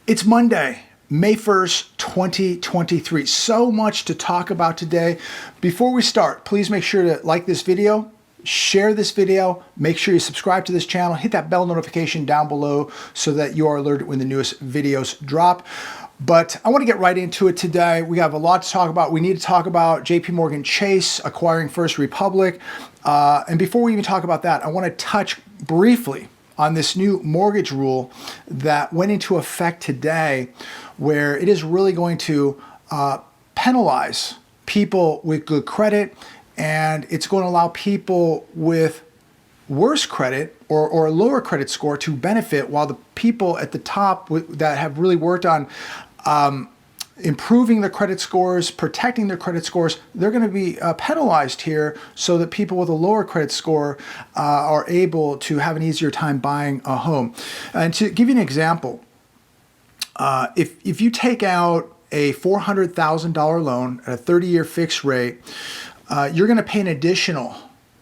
It's Monday, May 1st, 2023. So much to talk about today. Before we start, please make sure to like this video, share this video, make sure you subscribe to this channel, hit that bell notification down below so that you are alerted when the newest videos drop. But I want to get right into it today. We have a lot to talk about. We need to talk about JP Chase acquiring First Republic. And before we even talk about that, I want to touch briefly on this new mortgage rule that went into effect today, where it is really going to penalize people with good credit, and it's going to allow people with worse credit or a lower credit score to benefit, while the people at the top that have really worked on improving their credit scores, protecting their credit scores, they're going to be penalized here, so that people with a lower credit score are able to have an easier time buying a home. And to give you an example, if you take out a $400,000 loan at a 30-year fixed rate, you're going to pay an additional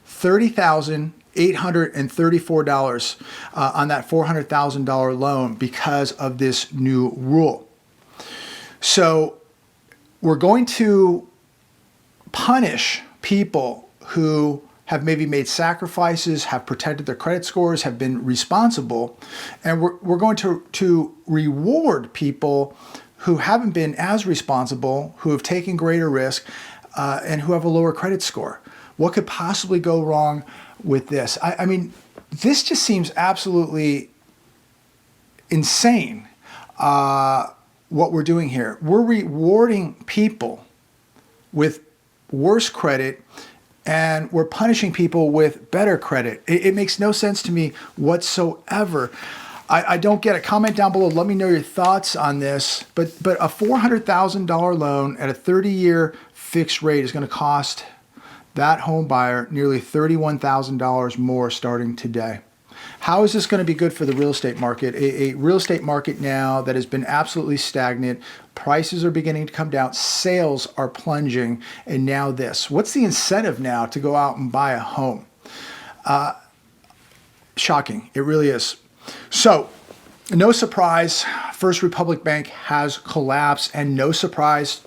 $30,834 on that $400,000 loan because of this new rule. So we're going to punish people who have maybe made sacrifices, have protected their credit scores, have been responsible, and we're going to reward people who haven't been as responsible, who have taken greater risk, and who have a lower credit score. What could possibly go wrong with this? I mean, this just seems absolutely insane. What we're doing here. We're rewarding people with worse credit, and we're punishing people with better credit. It makes no sense to me whatsoever. I don't get it. Comment down below. Let me know your thoughts on this. But a $400,000 loan at a 30-year fixed rate is going to cost that home buyer nearly $31,000 more starting today. How is this going to be good for the real estate market? A real estate market now that has been absolutely stagnant. Prices are beginning to come down. Sales are plunging. And now this. What's the incentive now to go out and buy a home? Shocking. It really is. So, no surprise, First Republic Bank has collapsed, and no surprise,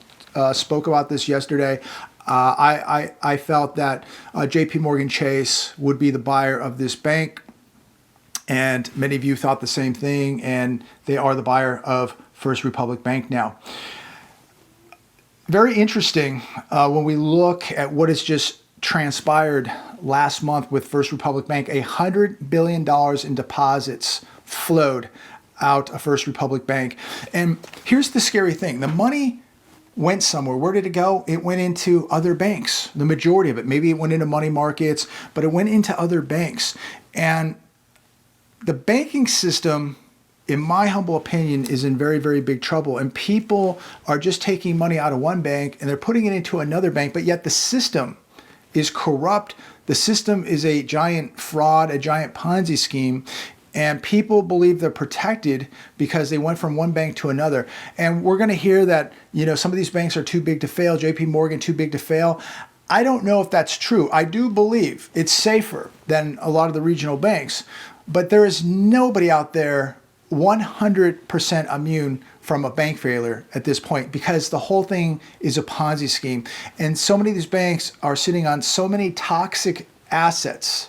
spoke about this yesterday. I felt that JP Chase would be the buyer of this bank. And many of you thought the same thing, and they are the buyer of First Republic Bank now. Very interesting when we look at what has just transpired last month with First Republic Bank. $100 billion in deposits flowed out of First Republic Bank. And here's the scary thing. The money went somewhere. Where did it go? It went into other banks, the majority of it. Maybe it went into money markets, but it went into other banks. And the banking system, in my humble opinion, is in very, very big trouble. And people are just taking money out of one bank and they're putting it into another bank, but yet the system is corrupt. The system is a giant fraud, a giant Ponzi scheme. And people believe they're protected because they went from one bank to another. And we're going to hear that, you know, some of these banks are too big to fail, JP Morgan too big to fail. I don't know if that's true. I do believe it's safer than a lot of the regional banks. But there is nobody out there 100% immune from a bank failure at this point, because the whole thing is a Ponzi scheme. And so many of these banks are sitting on so many toxic assets.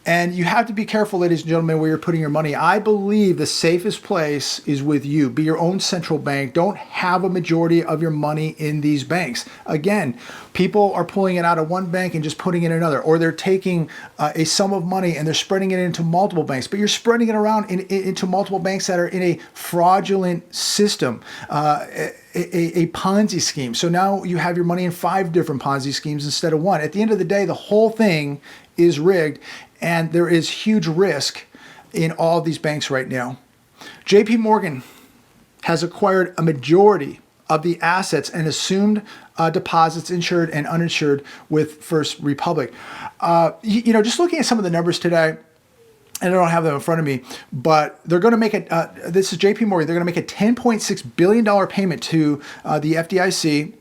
And you have to be careful, ladies and gentlemen, where you're putting your money. I believe the safest place is with you. Be your own central bank. Don't have a majority of your money in these banks. Again, people are pulling it out of one bank and just putting it in another, or they're taking a sum of money and they're spreading it into multiple banks. But you're spreading it around into multiple banks that are in a fraudulent system, a Ponzi scheme. So now you have your money in 5 different Ponzi schemes instead of one. At the end of the day, the whole thing is rigged. And there is huge risk in all of these banks right now. JP Morgan has acquired a majority of the assets and assumed deposits, insured and uninsured, with First Republic. You know, just looking at some of the numbers today, and I don't have them in front of me, but they're going to make it, this is JP Morgan, they're going to make a $10.6 billion payment to the FDIC.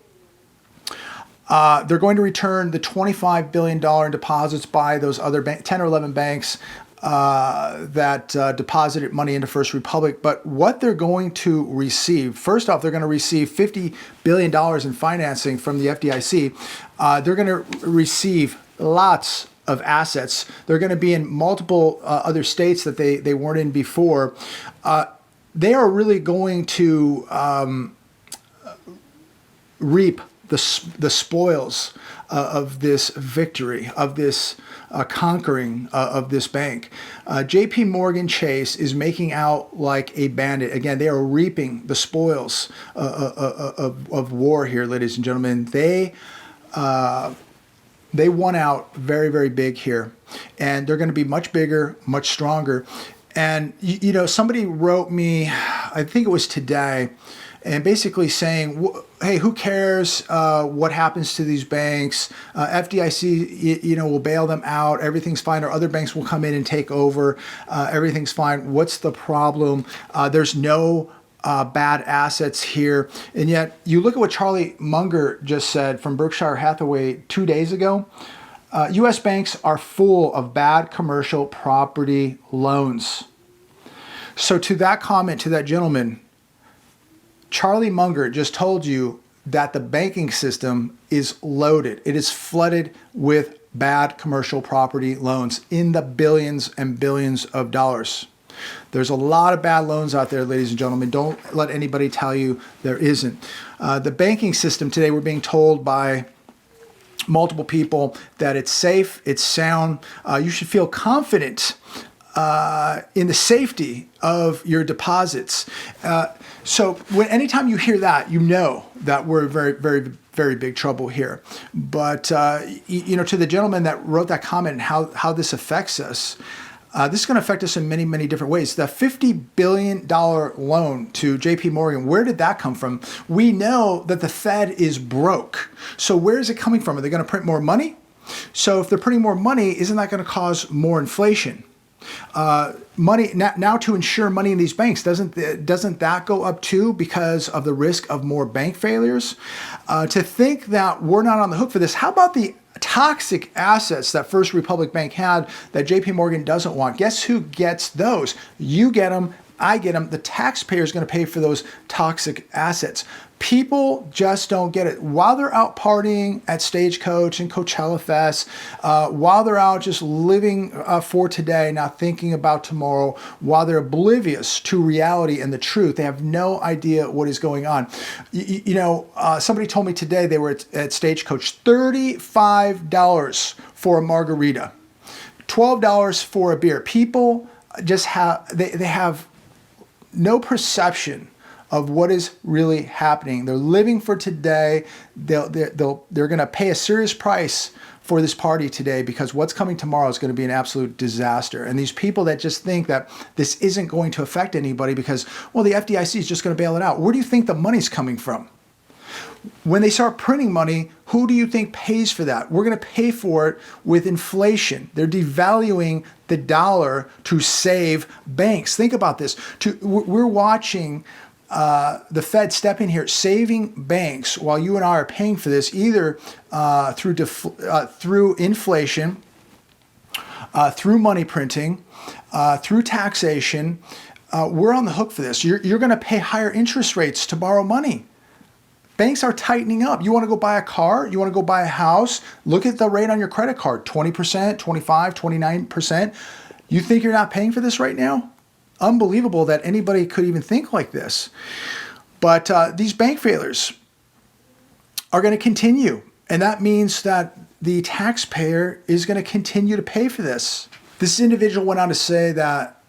They're going to return the $25 billion in deposits by those other 10 or 11 banks deposited money into First Republic, but what they're going to receive. First off, they're going to receive $50 billion in financing from the FDIC. They're going to receive lots of assets. They're going to be in multiple other states that they weren't in before. They are really going to reap the spoils of this victory, of this conquering of this bank. JP Morgan Chase is making out like a bandit. Again, they are reaping the spoils of war here, ladies and gentlemen. They won out very, very big here, and they're going to be much bigger, much stronger. And, you know, somebody wrote me, I think it was today, and basically saying, hey, who cares what happens to these banks? FDIC, you know, will bail them out. Everything's fine. Or other banks will come in and take over. Everything's fine. What's the problem? There's no bad assets here. And yet you look at what Charlie Munger just said from Berkshire Hathaway 2 days ago. U.S. banks are full of bad commercial property loans. So to that comment, to that gentleman, Charlie Munger just told you that the banking system is loaded. It is flooded with bad commercial property loans in the billions and billions of dollars. There's a lot of bad loans out there, ladies and gentlemen. Don't let anybody tell you there isn't. The banking system today, we're being told by multiple people that it's safe, it's sound. You should feel confident in the safety of your deposits. So anytime you hear that, you know that we're in very, very, very big trouble here. But, you know, to the gentleman that wrote that comment and how this affects us, this is going to affect us in many, many different ways. The $50 billion loan to JP Morgan, where did that come from? We know that the Fed is broke. So where is it coming from? Are they going to print more money? So if they're printing more money, isn't that going to cause more inflation? Money now to insure money in these banks, doesn't that go up too because of the risk of more bank failures? To think that we're not on the hook for this, how about the toxic assets that First Republic Bank had that JP Morgan doesn't want? Guess who gets those? You get them, I get them. The taxpayer is going to pay for those toxic assets. People just don't get it. While they're out partying at Stagecoach and Coachella Fest, while they're out just living for today, not thinking about tomorrow, while they're oblivious to reality and the truth, they have no idea what is going on. You know, somebody told me today they were at Stagecoach, $35 for a margarita, $12 for a beer. People just they have no perception of what is really happening. They're living for today. They're going to pay a serious price for this party today because what's coming tomorrow is going to be an absolute disaster. And these people that just think that this isn't going to affect anybody because, well, the FDIC is just going to bail it out. Where do you think the money's coming from? When they start printing money, who do you think pays for that? We're going to pay for it with inflation. They're devaluing the dollar to save banks. Think about this. We're watching the Fed step in here, saving banks while you and I are paying for this either through inflation, through money printing, through taxation. We're on the hook for this. You're going to pay higher interest rates to borrow money. Banks are tightening up. You want to go buy a car? You want to go buy a house? Look at the rate on your credit card, 20%, 25, 29%. You think you're not paying for this right now? Unbelievable that anybody could even think like this. But these bank failures are going to continue. And that means that the taxpayer is going to continue to pay for this. This individual went on to say that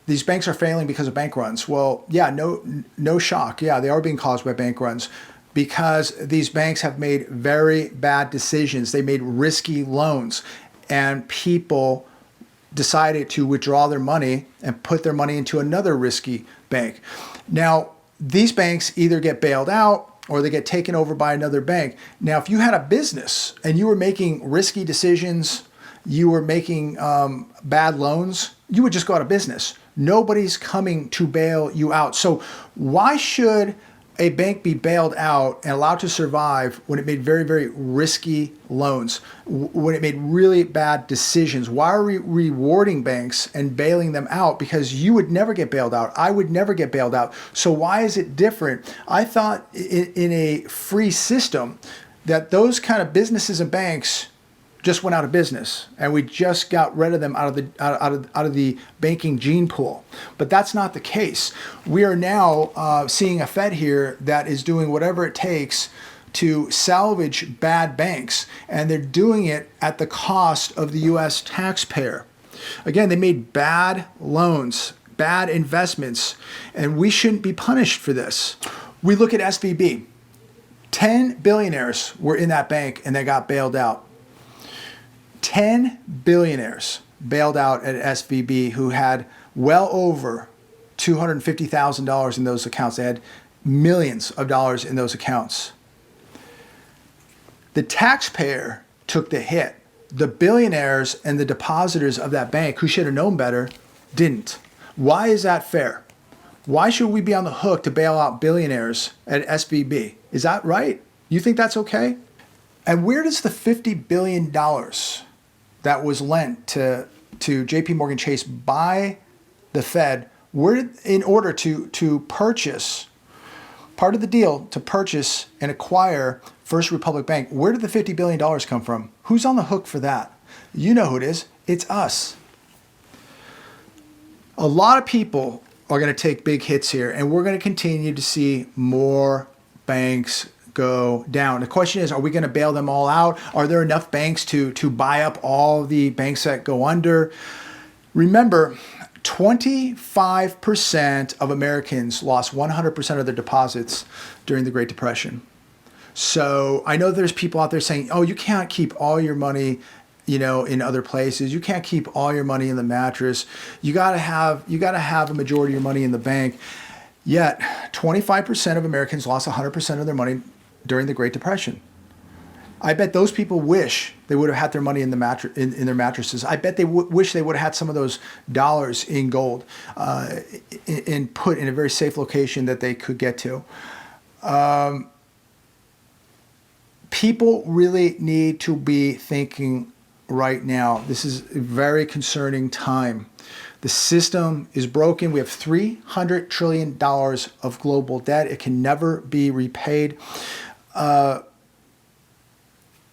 these banks are failing because of bank runs. Well, yeah, no shock. Yeah, they are being caused by bank runs because these banks have made very bad decisions. They made risky loans and people decided to withdraw their money and put their money into another risky bank. Now, these banks either get bailed out or they get taken over by another bank. Now, if you had a business and you were making risky decisions, you were making bad loans, you would just go out of business. Nobody's coming to bail you out. So why should a bank be bailed out and allowed to survive when it made very, very risky loans, when it made really bad decisions? Why are we rewarding banks and bailing them out? Because you would never get bailed out. I would never get bailed out. So why is it different? I thought in a free system that those kind of businesses and banks just went out of business, and we just got rid of them out of the banking gene pool. But that's not the case. We are now seeing a Fed here that is doing whatever it takes to salvage bad banks, and they're doing it at the cost of the U.S. taxpayer. Again, they made bad loans, bad investments, and we shouldn't be punished for this. We look at SVB. 10 billionaires were in that bank, and they got bailed out. 10 billionaires bailed out at SVB who had well over $250,000 in those accounts. They had millions of dollars in those accounts. The taxpayer took the hit. The billionaires and the depositors of that bank, who should have known better, didn't. Why is that fair? Why should we be on the hook to bail out billionaires at SVB? Is that right? You think that's okay? And where does the $50 billion that was lent to JP Morgan Chase by the Fed, in order to purchase, part of the deal to purchase and acquire First Republic Bank, where did the $50 billion come from? Who's on the hook for that? You know who it is. It's us. A lot of people are going to take big hits here, and we're going to continue to see more banks go down. The question is, are we going to bail them all out? Are there enough banks to buy up all the banks that go under? Remember, 25% of Americans lost 100% of their deposits during the Great Depression. So I know there's people out there saying, oh, you can't keep all your money, in other places. You can't keep all your money in the mattress. You got to have a majority of your money in the bank. Yet 25% of Americans lost 100% of their money during the Great Depression. I bet those people wish they would have had their money in in their mattresses. I bet they wish they would have had some of those dollars in gold and put in a very safe location that they could get to. People really need to be thinking right now. This is a very concerning time. The system is broken. We have $300 trillion of global debt. It can never be repaid.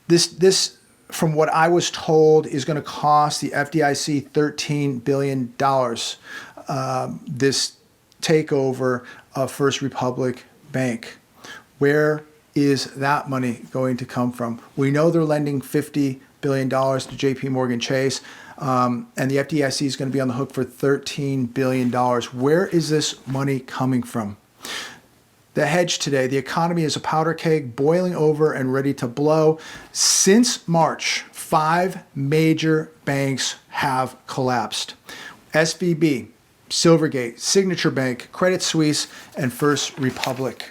This, from what I was told, is going to cost the FDIC $13 billion, this takeover of First Republic Bank. Where is that money going to come from? We know they're lending $50 billion to JP Morgan Chase, and the FDIC is going to be on the hook for $13 billion. Where is this money coming from? The hedge today, the economy is a powder keg, boiling over and ready to blow. Since March, 5 major banks have collapsed. SVB, Silvergate, Signature Bank, Credit Suisse, and First Republic.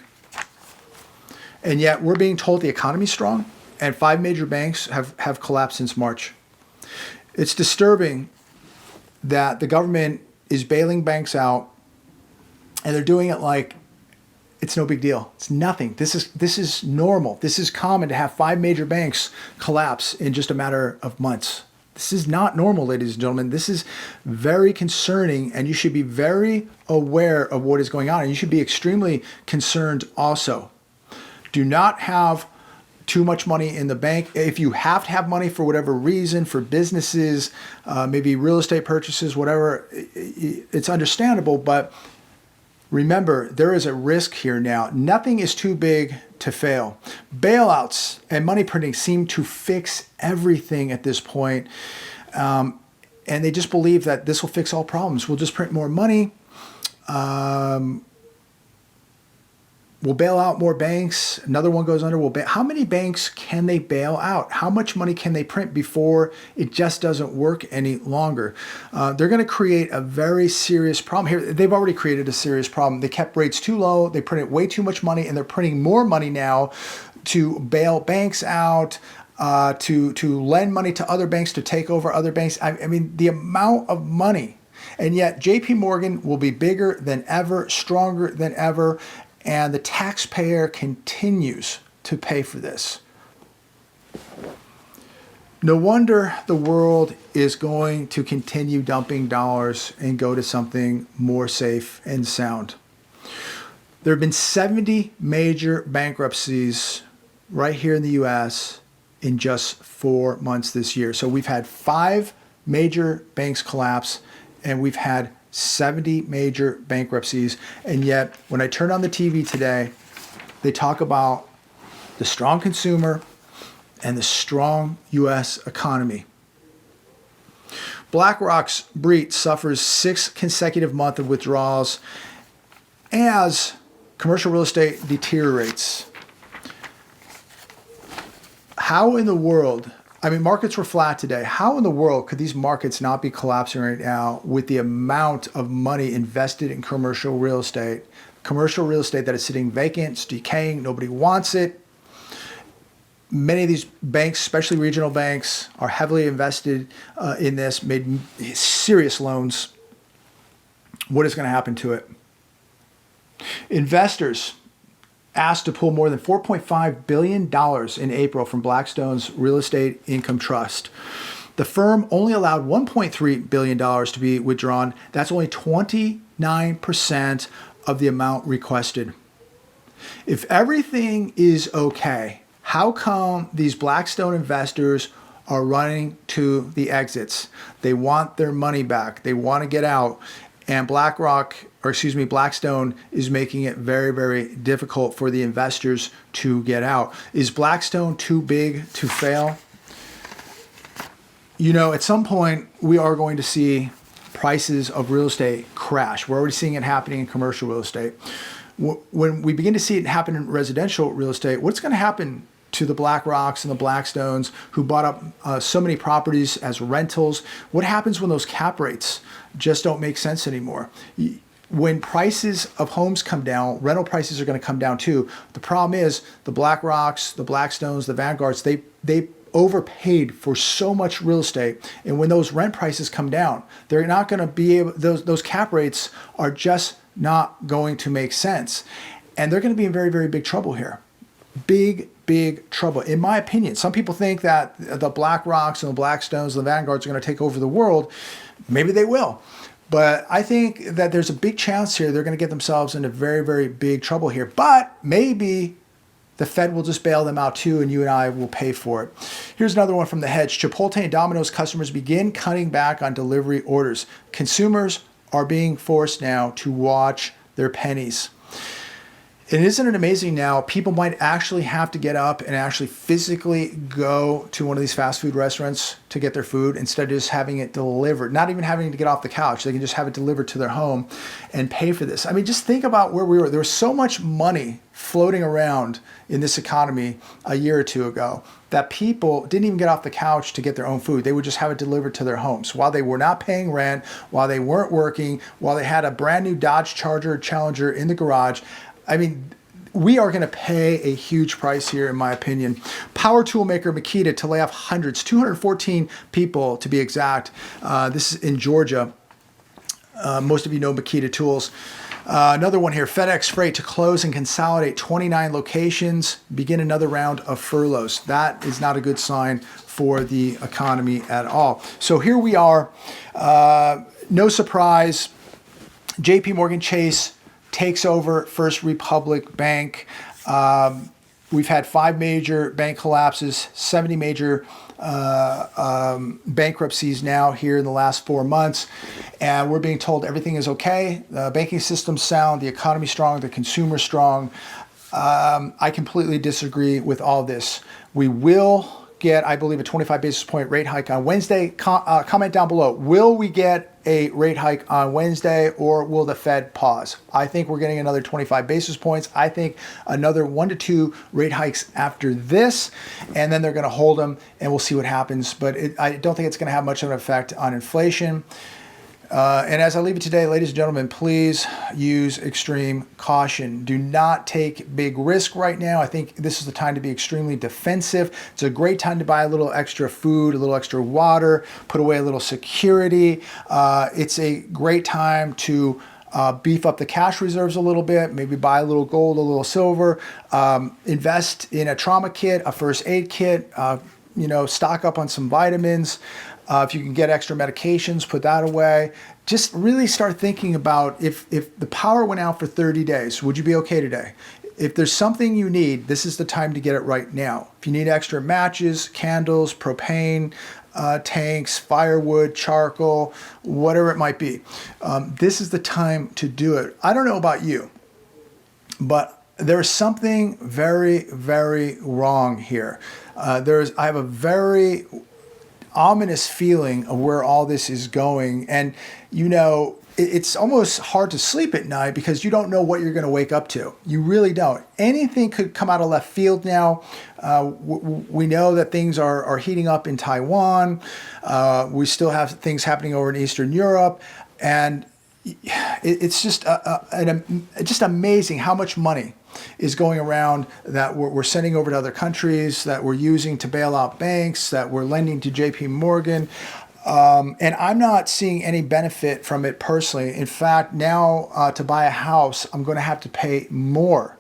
And yet we're being told the economy's strong, and 5 major banks have collapsed since March. It's disturbing that the government is bailing banks out, and they're doing it like it's no big deal. It's nothing. This is normal. This is common to have 5 major banks collapse in just a matter of months. This is not normal, ladies and gentlemen. This is very concerning, and you should be very aware of what is going on, and you should be extremely concerned also. Do not have too much money in the bank. If you have to have money for whatever reason, for businesses, maybe real estate purchases, whatever, it's understandable, but remember, there is a risk here now. Nothing is too big to fail. Bailouts and money printing seem to fix everything at this point. And they just believe that this will fix all problems. We'll just print more money. We'll bail out more banks. Another one goes under. How many banks can they bail out? How much money can they print before it just doesn't work any longer? They're going to create a very serious problem here. They've already created a serious problem. They kept rates too low. They printed way too much money, and they're printing more money now to bail banks out, to lend money to other banks, to take over other banks. I mean, the amount of money. And yet JP Morgan will be bigger than ever, stronger than ever. and the taxpayer continues to pay for this. No wonder the world is going to continue dumping dollars and go to something more safe and sound. There have been 70 major bankruptcies right here in the U.S. in just 4 months this year. So we've had 5 major banks collapse, and we've had 70 major bankruptcies. And yet, when I turn on the TV today, they talk about the strong consumer and the strong U.S. economy. BlackRock's BREIT suffers 6th consecutive month of withdrawals as commercial real estate deteriorates. How in the world, I mean, markets were flat today. How in the world could these markets not be collapsing right now with the amount of money invested in commercial real estate? Commercial real estate that is sitting vacant, it's decaying, nobody wants it. Many of these banks, especially regional banks, are heavily invested in this, made serious loans. What is going to happen to it? Investors asked to pull more than $4.5 billion in April from Blackstone's Real Estate Income Trust. The firm only allowed $1.3 billion to be withdrawn. That's only 29% of the amount requested. If everything is okay, how come these Blackstone investors are running to the exits? They want their money back. They want to get out. And Blackstone is making it very, very difficult for the investors to get out. Is Blackstone too big to fail? You know, at some point, we are going to see prices of real estate crash. We're already seeing it happening in commercial real estate. When we begin to see it happen in residential real estate, what's going to happen to the BlackRocks and the Blackstones who bought up so many properties as rentals? What happens when those cap rates just don't make sense anymore? When prices of homes come down, rental prices are going to come down too. The problem is the BlackRocks, the Blackstones, the Vanguards, they overpaid for so much real estate. And when those rent prices come down, they're not going to be able, those cap rates are just not going to make sense. And they're going to be in very, very big trouble here. Big trouble. In my opinion, some people think that the BlackRocks and the Blackstones and the Vanguards are going to take over the world. Maybe they will. But I think that there's a big chance here they're going to get themselves into very, very big trouble here. But maybe the Fed will just bail them out too, and you and I will pay for it. Here's another one from The Hedge. Chipotle and Domino's customers begin cutting back on delivery orders. Consumers are being forced now to watch their pennies. And isn't it amazing now, people might actually have to get up and actually physically go to one of these fast food restaurants to get their food instead of just having it delivered, not even having to get off the couch. They can just have it delivered to their home and pay for this. I mean, just think about where we were. There was so much money floating around in this economy a year or two ago that people didn't even get off the couch to get their own food. They would just have it delivered to their homes while they were not paying rent, while they weren't working, while they had a brand new Dodge Charger Challenger in the garage. I mean, we are going to pay a huge price here, in my opinion. Power tool maker Makita to lay off hundreds, 214 people to be exact. This is in Georgia. Most of you know Makita tools. Another one here, FedEx Freight to close and consolidate 29 locations, begin another round of furloughs. That is not a good sign for the economy at all. So here we are. No surprise, JP Morgan Chase takes over First Republic Bank. We've had 5 major bank collapses, 70 major bankruptcies now here in the last 4 months. And we're being told everything is okay. The banking system's sound, the economy's strong, the consumer's strong. I completely disagree with all this. We will get, I believe, a 25 basis point rate hike on Wednesday. Comment down below. Will we get a rate hike on Wednesday, or will the Fed pause? I think we're getting another 25 basis points. I think another 1 to 2 rate hikes after this, and then they're going to hold them, and we'll see what happens. But I don't think it's going to have much of an effect on inflation. And as I leave it today, ladies and gentlemen, please use extreme caution. Do not take big risk right now. I think this is the time to be extremely defensive. It's a great time to buy a little extra food, a little extra water, put away a little security. It's a great time to beef up the cash reserves a little bit, maybe buy a little gold, a little silver, invest in a trauma kit, a first aid kit, stock up on some vitamins. If you can get extra medications, put that away. Just really start thinking about if the power went out for 30 days, would you be okay today? If there's something you need, this is the time to get it right now. If you need extra matches, candles, propane, tanks, firewood, charcoal, whatever it might be, this is the time to do it. I don't know about you, but there's something very, very wrong here. I have a very ominous feeling of where all this is going. And, it's almost hard to sleep at night because you don't know what you're going to wake up to. You really don't. Anything could come out of left field now. We know that things are heating up in Taiwan. We still have things happening over in Eastern Europe. And it's just just amazing how much money is going around that we're sending over to other countries, that we're using to bail out banks, that we're lending to JP Morgan. And I'm not seeing any benefit from it personally. In fact, now to buy a house, I'm going to have to pay more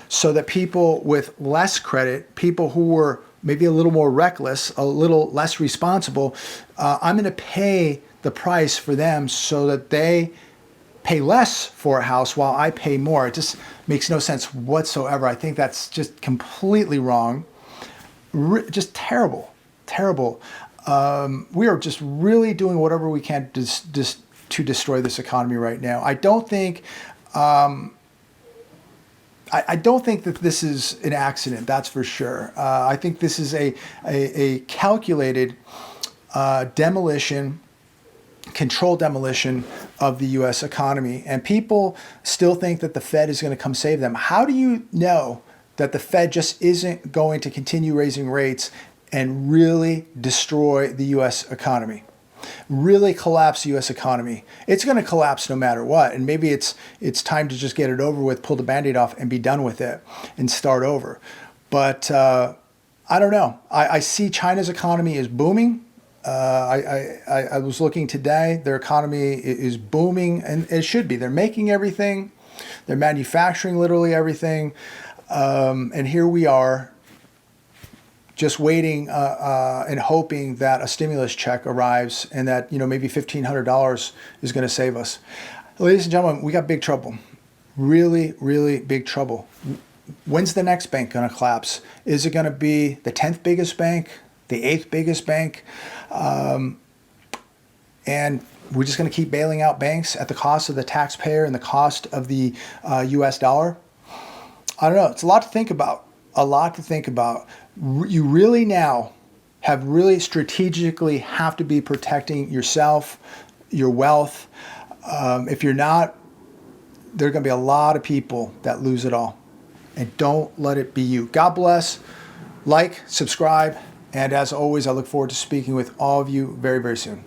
so that people with less credit, people who were maybe a little more reckless, a little less responsible, I'm going to pay the price for them so that they pay less for a house while I pay more. It just makes no sense whatsoever. I think that's just completely wrong. Just terrible, terrible. We are just really doing whatever we can to destroy this economy right now. I don't think that this is an accident. That's for sure. I think this is a calculated demolition, controlled demolition of the U.S. economy. And people still think that the Fed is going to come save them. How do you know that the Fed just isn't going to continue raising rates and really destroy the U.S. economy, really collapse the U.S. economy? It's going to collapse no matter what. And maybe it's time to just get it over with, pull the Band-Aid off and be done with it and start over. But I don't know. I see China's economy is booming. I was looking today. Their economy is booming, and it should be. They're making everything. They're manufacturing literally everything. And here we are, just waiting and hoping that a stimulus check arrives and that, maybe $1,500 is going to save us. Ladies and gentlemen, we got big trouble. Really, really big trouble. When's the next bank going to collapse? Is it going to be the 10th biggest bank, the 8th biggest bank? And we're just going to keep bailing out banks at the cost of the taxpayer and the cost of the U.S. dollar? I don't know. It's a lot to think about. A lot to think about. You really now strategically have to be protecting yourself, your wealth. If you're not, there are going to be a lot of people that lose it all. And don't let it be you. God bless. Like, subscribe. And as always, I look forward to speaking with all of you very, very soon.